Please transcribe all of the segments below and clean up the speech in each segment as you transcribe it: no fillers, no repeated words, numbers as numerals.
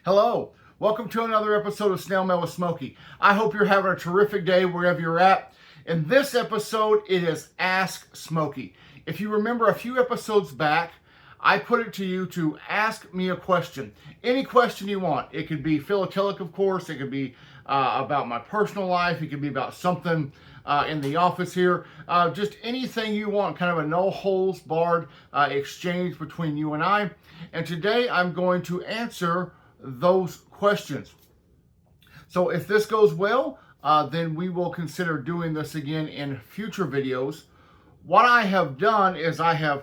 Hello, welcome to another episode of Snail Mail with Smokey. I hope you're having a terrific day wherever you're at. In this episode, it is Ask Smokey. If you remember a few episodes back, I put it to you to ask me a question. Any question you want. It could be philatelic, of course. It could be about my personal life. It could be about something in the office here. Just anything you want, kind of a no holds barred exchange between you and I. And today I'm going to answer those questions. So if this goes well, then we will consider doing this again in future videos. What I have done is I have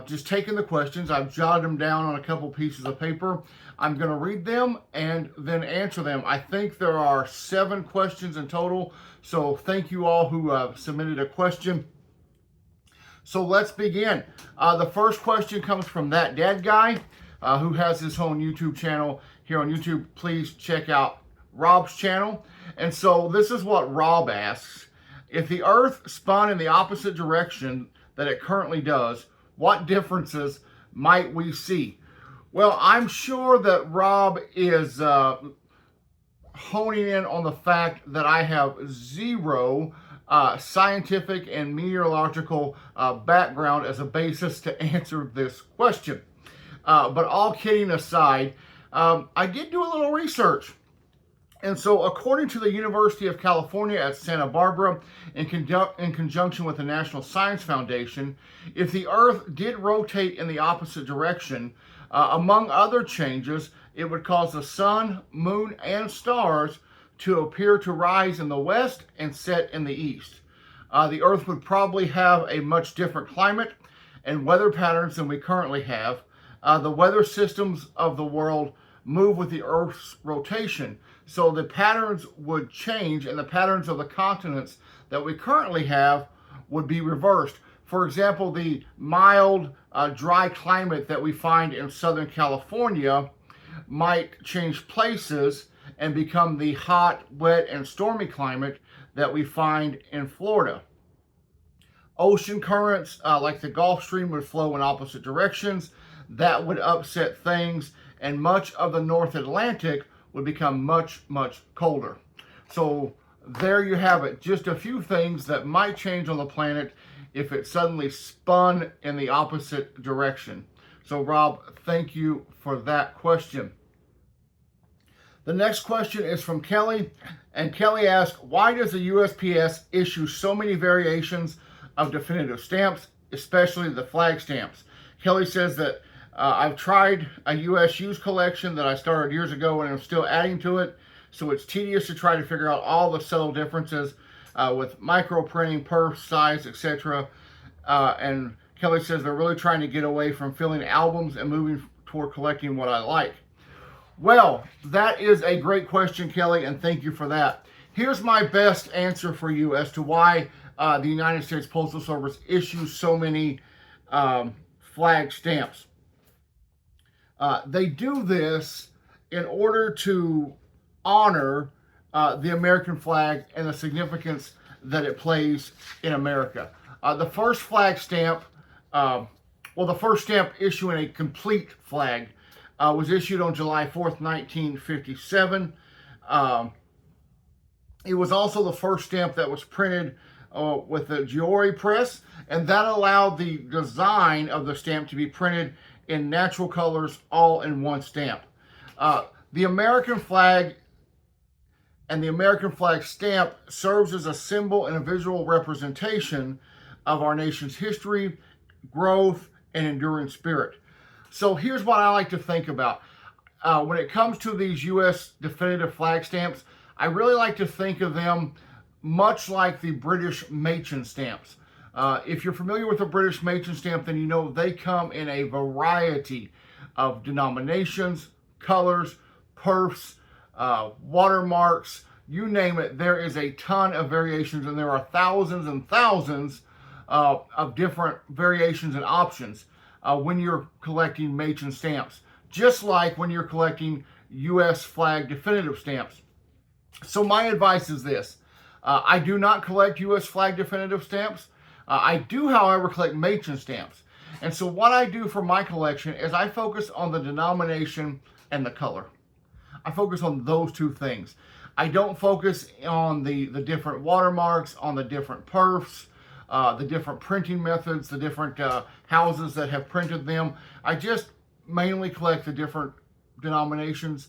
just taken the questions, I've jotted them down on a couple pieces of paper. I'm going to read them and then answer them. I think there are 7 questions in total, so thank you all who submitted a question. So let's begin. The first question comes from That Dad Guy, who has his own YouTube channel here on YouTube. Please check out Rob's channel. And so this is what Rob asks. If the Earth spun in the opposite direction that it currently does, what differences might we see? Well, I'm sure that Rob is honing in on the fact that I have zero scientific and meteorological background as a basis to answer this question. But all kidding aside, I did do a little research. And so according to the University of California at Santa Barbara, in conjunction with the National Science Foundation, if the Earth did rotate in the opposite direction, among other changes, it would cause the sun, moon, and stars to appear to rise in the west and set in the east. The Earth would probably have a much different climate and weather patterns than we currently have. The weather systems of the world move with the Earth's rotation, so the patterns would change, and the patterns of the continents that we currently have would be reversed. For example, the mild, dry climate that we find in Southern California might change places and become the hot, wet, and stormy climate that we find in Florida. Ocean currents like the Gulf Stream would flow in opposite directions. That would upset things, and much of the North Atlantic would become much, much colder. So there you have it. Just a few things that might change on the planet if it suddenly spun in the opposite direction. So Rob, thank you for that question. The next question is from Kelly, and Kelly asks, why does the USPS issue so many variations of definitive stamps, especially the flag stamps? Kelly says that I've tried a U.S. used collection that I started years ago, and I'm still adding to it, so it's tedious to try to figure out all the subtle differences with micro printing, perf, size, etc. And Kelly says they're really trying to get away from filling albums and moving toward collecting what I like. Well, that is a great question, Kelly, and thank you for that. Here's my best answer for you as to why the United States Postal Service issues so many flag stamps. They do this in order to honor the American flag and the significance that it plays in America. The first flag stamp, the first stamp issuing a complete flag was issued on July 4th, 1957. It was also the first stamp that was printed with the Giori press, and that allowed the design of the stamp to be printed in natural colors, all in one stamp. The American flag and the American flag stamp serves as a symbol and a visual representation of our nation's history, growth, and enduring spirit. So here's what I like to think about. When it comes to these U.S. definitive flag stamps, I really like to think of them much like the British Machen stamps. If you're familiar with the British Machen stamp, then you know they come in a variety of denominations, colors, perfs, watermarks, you name it. There is a ton of variations, and there are thousands and thousands of different variations and options when you're collecting Machen stamps, just like when you're collecting U.S. flag definitive stamps. So my advice is this. I do not collect U.S. flag definitive stamps. I do, however, collect Machen stamps. And so what I do for my collection is I focus on the denomination and the color. I focus on those two things. I don't focus on the different watermarks, on the different perfs, the different printing methods, the different houses that have printed them. I just mainly collect the different denominations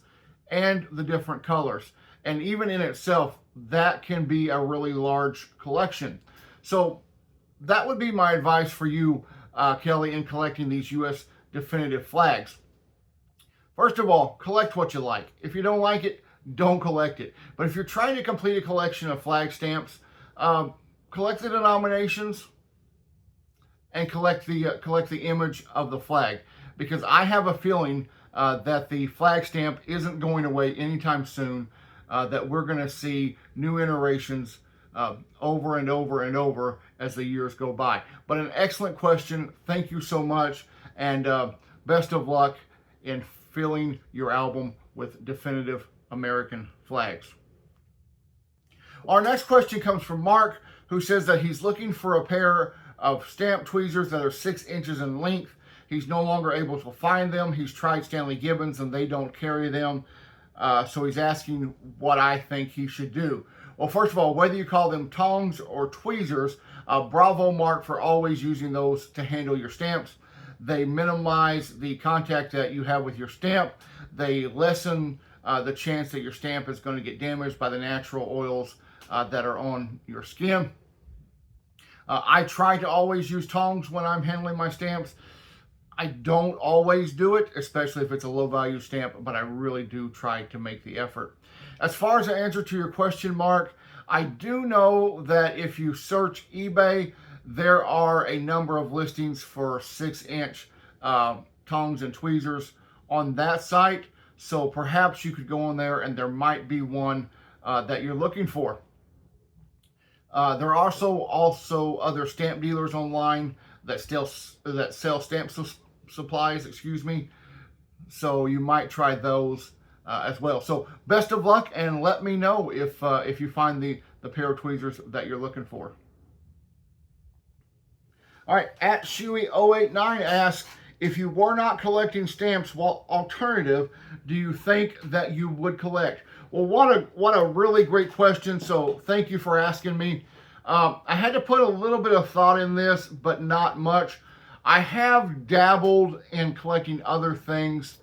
and the different colors. And even in itself, that can be a really large collection. So that would be my advice for you, Kelly, in collecting these U.S. definitive flags. First of all, collect what you like. If you don't like it, don't collect it. But if you're trying to complete a collection of flag stamps, collect the denominations and collect the image of the flag, because I have a feeling that the flag stamp isn't going away anytime soon. That we're going to see new iterations over and over and over as the years go by. But an excellent question. Thank you so much, and best of luck in filling your album with definitive American flags. Our next question comes from Mark, who says that he's looking for a pair of stamp tweezers that are 6 inches in length. He's no longer able to find them. He's tried Stanley Gibbons and they don't carry them. So he's asking what I think he should do. Well, first of all, whether you call them tongs or tweezers, bravo, Mark, for always using those to handle your stamps. They minimize the contact that you have with your stamp. They lessen the chance that your stamp is going to get damaged by the natural oils that are on your skin. I try to always use tongs when I'm handling my stamps. I don't always do it, especially if it's a low value stamp, but I really do try to make the effort. As far as the answer to your question, Mark, I do know that if you search eBay, there are a number of listings for 6-inch tongs and tweezers on that site. So perhaps you could go on there and there might be one that you're looking for. There are also other stamp dealers online that sell stamp supplies, so you might try those as well. So best of luck, and let me know if you find the pair of tweezers that you're looking for. All right, at Shuey089 asks, if you were not collecting stamps, what alternative do you think that you would collect? Well, what a really great question. So thank you for asking me. I had to put a little bit of thought in this, but not much. I have dabbled in collecting other things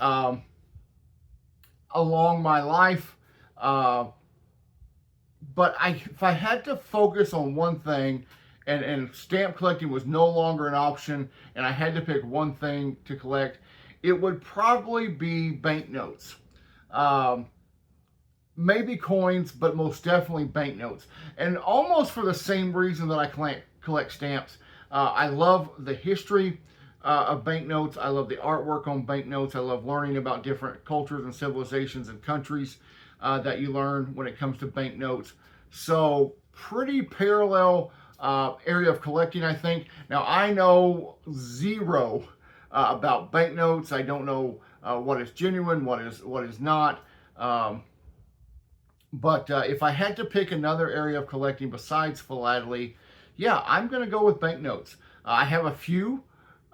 along my life, but if I had to focus on one thing, and stamp collecting was no longer an option, and I had to pick one thing to collect, it would probably be banknotes. Maybe coins, but most definitely banknotes. And almost for the same reason that I collect stamps. I love the history of banknotes. I love the artwork on banknotes. I love learning about different cultures and civilizations and countries that you learn when it comes to banknotes. So pretty parallel area of collecting, I think. Now, I know zero about banknotes. I don't know what is genuine, what is not. But if I had to pick another area of collecting besides philately, yeah, I'm going to go with banknotes. I have a few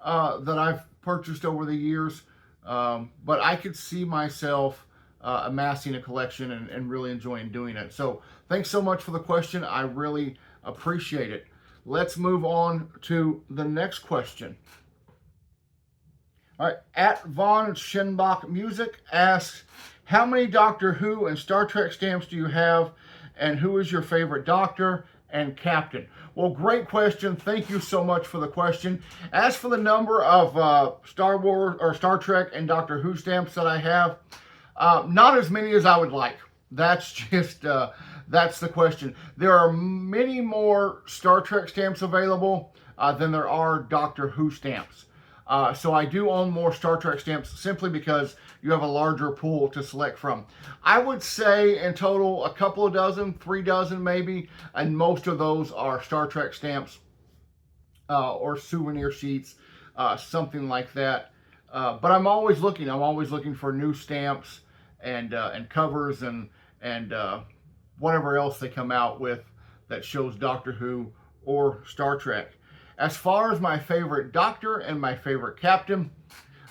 that I've purchased over the years, but I could see myself amassing a collection and really enjoying doing it. So thanks so much for the question. I really appreciate it. Let's move on to the next question. All right, at Von Schenbach Music asks, how many Doctor Who and Star Trek stamps do you have, and who is your favorite Doctor and Captain? Well, great question. Thank you so much for the question. As for the number of Star Wars or Star Trek and Doctor Who stamps that I have, not as many as I would like. That's just that's the question. There are many more Star Trek stamps available than there are Doctor Who stamps. So I do own more Star Trek stamps simply because you have a larger pool to select from. I would say in total a couple of dozen, 3 dozen maybe, and most of those are Star Trek stamps or souvenir sheets, something like that. But I'm always looking. I'm always looking for new stamps and covers and whatever else they come out with that shows Doctor Who or Star Trek. As far as my favorite Doctor and my favorite Captain,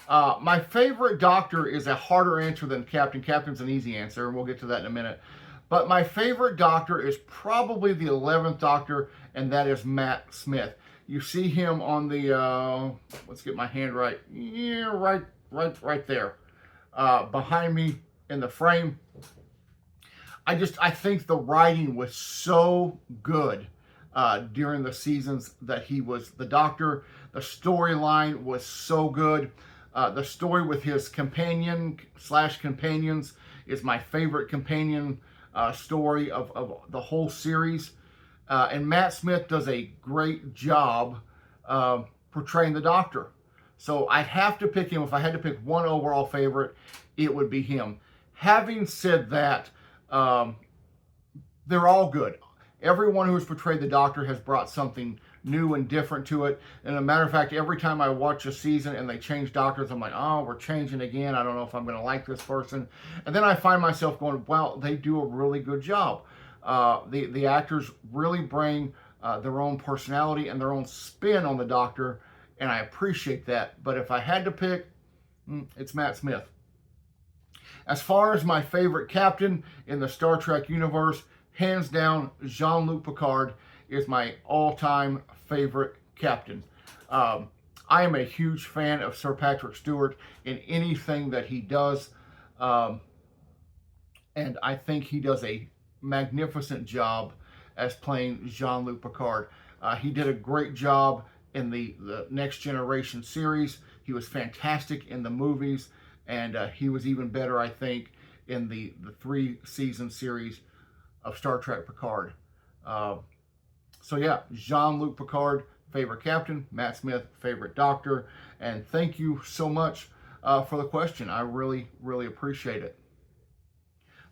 My favorite doctor is a harder answer than Captain. Captain's an easy answer, and we'll get to that in a minute. But my favorite doctor is probably the 11th Doctor, and that is Matt Smith. You see him on the, let's get my hand right. Yeah, right there. Behind me in the frame. I think the writing was so good during the seasons that he was the Doctor. The storyline was so good. The story with his companions is my favorite companion story of the whole series. And Matt Smith does a great job portraying the Doctor. So I'd have to pick him. If I had to pick one overall favorite, it would be him. Having said that, they're all good. Everyone who has portrayed the Doctor has brought something new and different to it. And as a matter of fact, every time I watch a season and they change doctors, I'm like, oh, we're changing again. I don't know if I'm going to like this person. And then I find myself going, well, they do a really good job. The actors really bring their own personality and their own spin on the Doctor, and I appreciate that. But if I had to pick, it's Matt Smith. As far as my favorite captain in the Star Trek universe, hands down, Jean-Luc Picard is my all-time favorite captain. I am a huge fan of Sir Patrick Stewart in anything that he does, and I think he does a magnificent job as playing Jean-Luc Picard. He did a great job in the Next Generation series. He was fantastic in the movies, and he was even better, I think, in the 3-season series of Star Trek Picard. So yeah, Jean-Luc Picard, favorite captain. Matt Smith, favorite Doctor. And thank you so much for the question. I really, really appreciate it.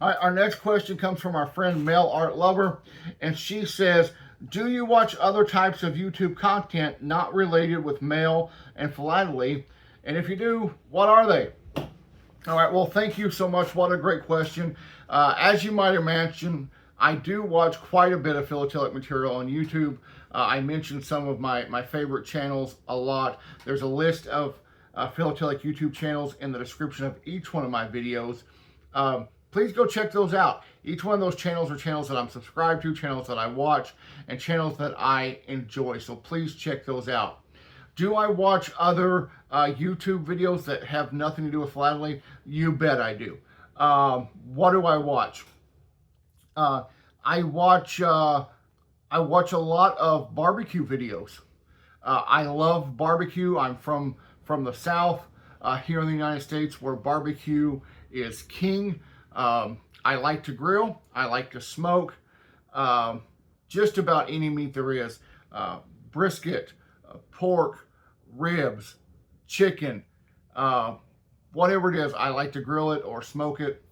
All right, our next question comes from our friend Mail Art Lover, and she says, do you watch other types of YouTube content not related with male and philately? And if you do, what are they? All right, well, thank you so much. What a great question. As you might imagine, I do watch quite a bit of philatelic material on YouTube. I mentioned some of my favorite channels a lot. There's a list of philatelic YouTube channels in the description of each one of my videos. Please go check those out. Each one of those channels are channels that I'm subscribed to, channels that I watch, and channels that I enjoy. So please check those out. Do I watch other YouTube videos that have nothing to do with philately? You bet I do. What do I watch? I watch a lot of barbecue videos. I love barbecue. I'm from the South here in the United States, where barbecue is king. I like to grill. I like to smoke. Just about any meat there is. Brisket, pork, ribs, chicken, whatever it is, I like to grill it or smoke it.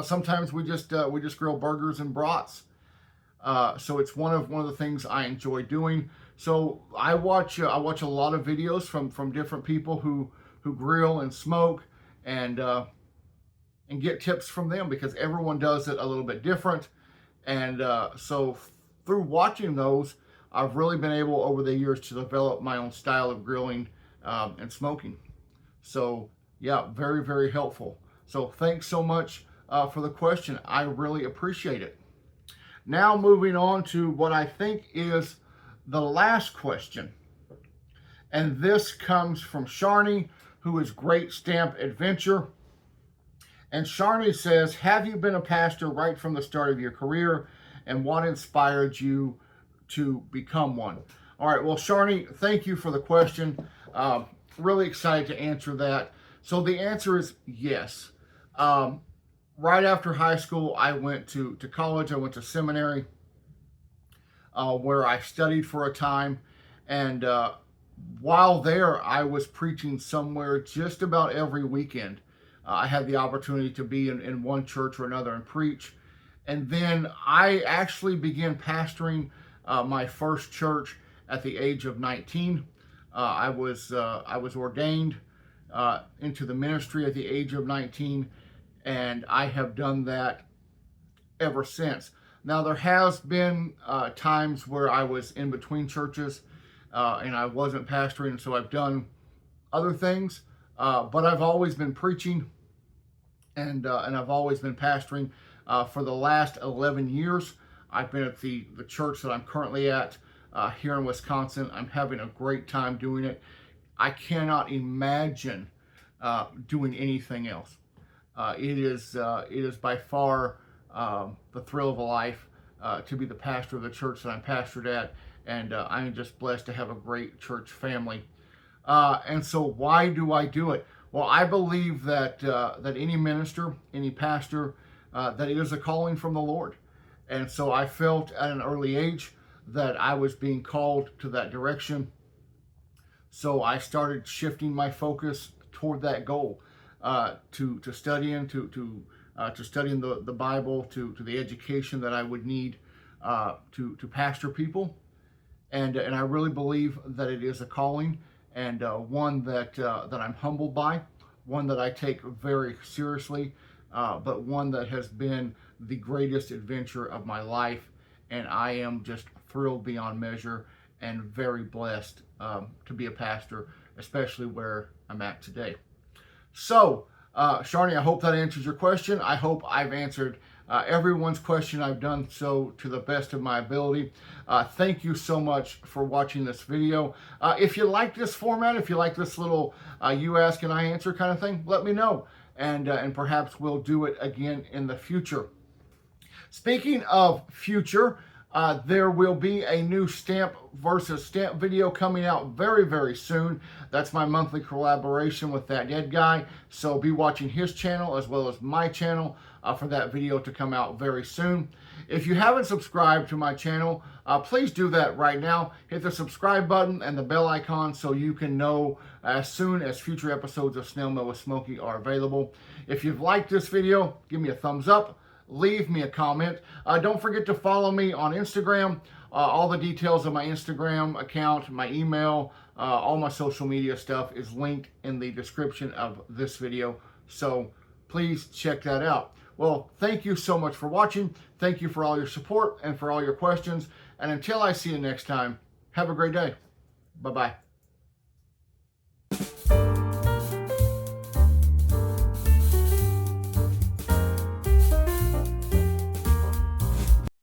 Sometimes we just grill burgers and brats. So it's one of the things I enjoy doing. So I watch a lot of videos from different people who grill and smoke, and get tips from them, because everyone does it a little bit different. And so through watching those, I've really been able over the years to develop my own style of grilling and smoking. So yeah, very, very helpful. So thanks so much for the question. I really appreciate it. Now moving on to what I think is the last question. And this comes from Sharni, who is Great Stamp Adventure. And Sharni says, have you been a pastor right from the start of your career? And what inspired you to become one? All right, well, Sharni, thank you for the question. Really excited to answer that. So the answer is yes. Right after high school, I went to college. I went to seminary, where I studied for a time. And while there, I was preaching somewhere just about every weekend. I had the opportunity to be in one church or another and preach. And then I actually began pastoring my first church at the age of 19. I was ordained into the ministry at the age of 19, and I have done that ever since. Now, there has been times where I was in between churches and I wasn't pastoring, so I've done other things. but I've always been preaching, and I've always been pastoring. For the last 11 years, I've been at the church that I'm currently at here in Wisconsin. I'm having a great time doing it. I cannot imagine doing anything else. It is by far the thrill of a life to be the pastor of the church that I'm pastored at, and I am just blessed to have a great church family. And so, why do I do it? Well, I believe that any minister, any pastor, that it is a calling from the Lord, and so I felt at an early age that I was being called to that direction. So I started shifting my focus toward that goal, to studying to studying the Bible, to the education that I would need to pastor people, and I really believe that it is a calling, and one that I'm humbled by, one that I take very seriously, but one that has been the greatest adventure of my life, and I am just thrilled beyond measure and very blessed to be a pastor, especially where I'm at today. So, Sharni, I hope that answers your question. I hope I've answered everyone's question. I've done so to the best of my ability. Thank you so much for watching this video. If you like this format, if you like this little you ask and I answer kind of thing, let me know, and perhaps we'll do it again in the future. Speaking of future, there will be a new stamp versus stamp video coming out very, very soon. That's my monthly collaboration with that dead guy. So be watching his channel as well as my channel for that video to come out very soon. If you haven't subscribed to my channel, please do that right now. Hit the subscribe button and the bell icon so you can know as soon as future episodes of Snail Mail with Smokey are available. If you've liked this video, give me a thumbs up. Leave me a comment. Don't forget to follow me on Instagram. All the details of my Instagram account, my email, all my social media stuff is linked in the description of this video. So please check that out. Well, thank you so much for watching. Thank you for all your support and for all your questions. And until I see you next time, have a great day. Bye-bye.